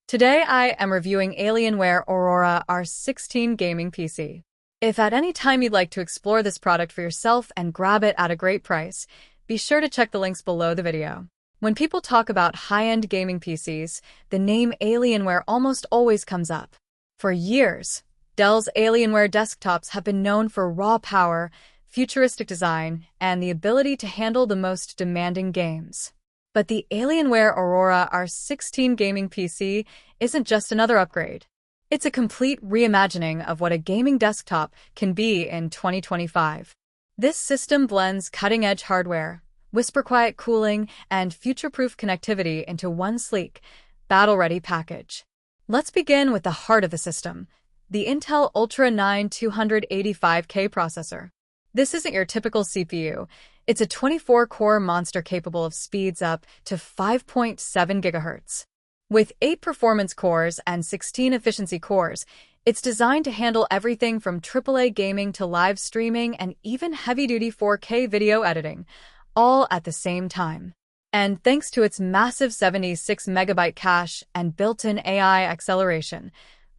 Today I am reviewing Alienware Aurora R16 gaming PC. If at any time you'd like to explore this product for yourself and grab it at a great price, be sure to check the links below the video. When people talk about high-end gaming PCs, the name Alienware almost always comes up. For years, Dell's Alienware desktops have been known for raw power, futuristic design, and the ability to handle the most demanding games. But the Alienware Aurora R16 gaming PC isn't just another upgrade. It's a complete reimagining of what a gaming desktop can be in 2025. This system blends cutting-edge hardware, whisper-quiet cooling, and future-proof connectivity into one sleek, battle-ready package. Let's begin with the heart of the system, the Intel Ultra 9 285K processor. This isn't your typical CPU. It's a 24-core monster capable of speeds up to 5.7 GHz. With 8 performance cores and 16 efficiency cores, it's designed to handle everything from AAA gaming to live streaming and even heavy-duty 4K video editing, all at the same time. And thanks to its massive 76MB cache and built-in AI acceleration,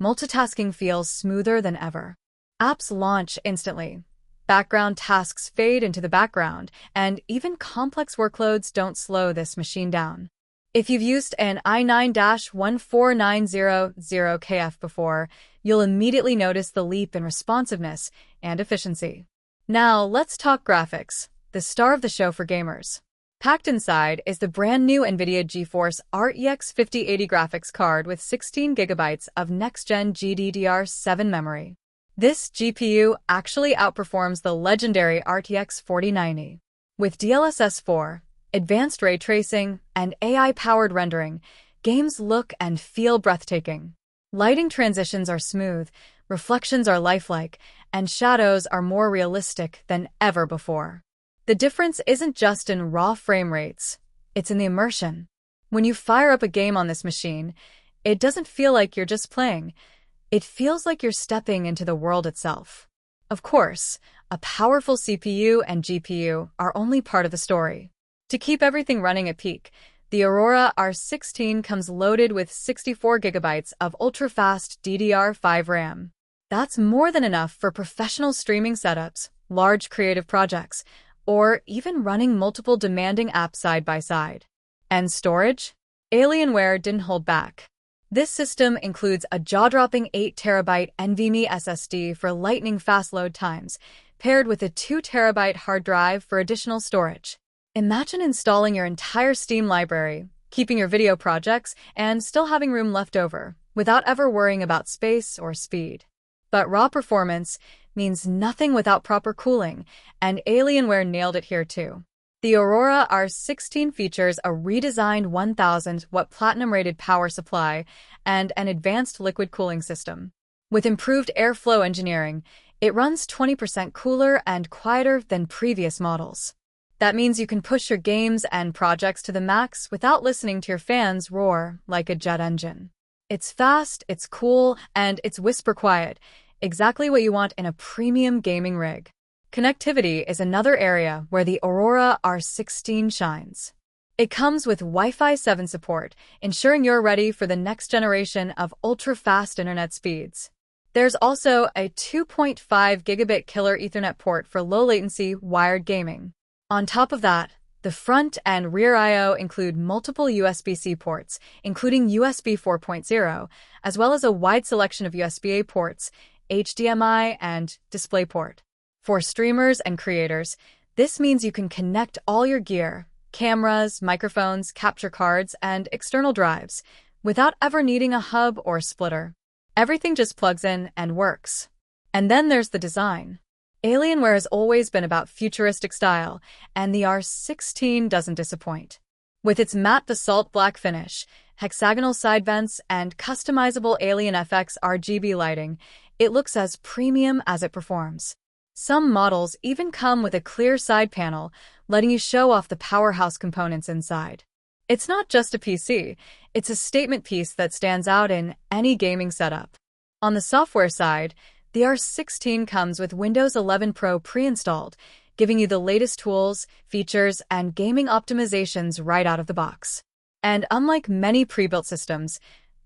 multitasking feels smoother than ever. Apps launch instantly. Background tasks fade into the background, and even complex workloads don't slow this machine down. If you've used an i9-14900KF before, you'll immediately notice the leap in responsiveness and efficiency. Now, let's talk graphics, the star of the show for gamers. Packed inside is the brand new NVIDIA GeForce RTX 5080 graphics card with 16 GB of next-gen GDDR7 memory. This GPU actually outperforms the legendary RTX 4090. With DLSS 4, advanced ray tracing, and AI-powered rendering, games look and feel breathtaking. Lighting transitions are smooth, reflections are lifelike, and shadows are more realistic than ever before. The difference isn't just in raw frame rates, it's in the immersion. When you fire up a game on this machine, it doesn't feel like you're just playing. It feels like you're stepping into the world itself. Of course, a powerful CPU and GPU are only part of the story. To keep everything running at peak, the Aurora R16 comes loaded with 64 GB of ultra-fast DDR5 RAM. That's more than enough for professional streaming setups, large creative projects, or even running multiple demanding apps side by side. And storage? Alienware didn't hold back. This system includes a jaw-dropping 8TB NVMe SSD for lightning-fast load times, paired with a 2TB hard drive for additional storage. Imagine installing your entire Steam library, keeping your video projects, and still having room left over, without ever worrying about space or speed. But raw performance means nothing without proper cooling, and Alienware nailed it here too. The Aurora R16 features a redesigned 1000-watt platinum-rated power supply and an advanced liquid cooling system. With improved airflow engineering, it runs 20% cooler and quieter than previous models. That means you can push your games and projects to the max without listening to your fans roar like a jet engine. It's fast, it's cool, and it's whisper quiet, exactly what you want in a premium gaming rig. Connectivity is another area where the Aurora R16 shines. It comes with Wi-Fi 7 support, ensuring you're ready for the next generation of ultra-fast internet speeds. There's also a 2.5 gigabit killer Ethernet port for low-latency wired gaming. On top of that, the front and rear I/O include multiple USB-C ports, including USB 4.0, as well as a wide selection of USB-A ports, HDMI, and DisplayPort. For streamers and creators, this means you can connect all your gear, cameras, microphones, capture cards, and external drives, without ever needing a hub or splitter. Everything just plugs in and works. And then there's the design. Alienware has always been about futuristic style, and the R16 doesn't disappoint. With its matte basalt black finish, hexagonal side vents, and customizable Alien FX RGB lighting, it looks as premium as it performs. Some models even come with a clear side panel, letting you show off the powerhouse components inside. It's not just a PC, it's a statement piece that stands out in any gaming setup. On the software side, the R16 comes with Windows 11 Pro pre-installed, giving you the latest tools, features, and gaming optimizations right out of the box. And unlike many pre-built systems,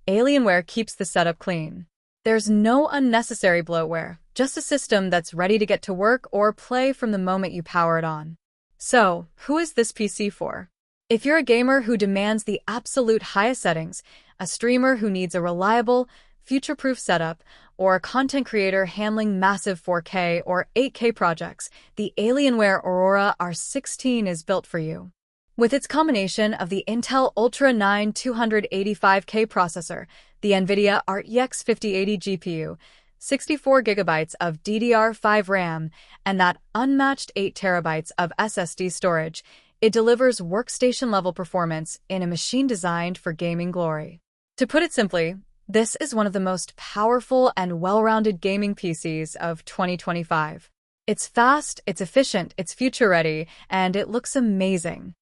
Alienware keeps the setup clean. There's no unnecessary bloatware, just a system that's ready to get to work or play from the moment you power it on. So, who is this PC for? If you're a gamer who demands the absolute highest settings, a streamer who needs a reliable, future-proof setup, or a content creator handling massive 4K or 8K projects, the Alienware Aurora R16 is built for you. With its combination of the Intel Ultra 9 285K processor, the NVIDIA RTX 5080 GPU, 64GB of DDR5 RAM, and that unmatched 8TB of SSD storage, it delivers workstation-level performance in a machine designed for gaming glory. To put it simply, this is one of the most powerful and well-rounded gaming PCs of 2025. It's fast, it's efficient, it's future-ready, and it looks amazing.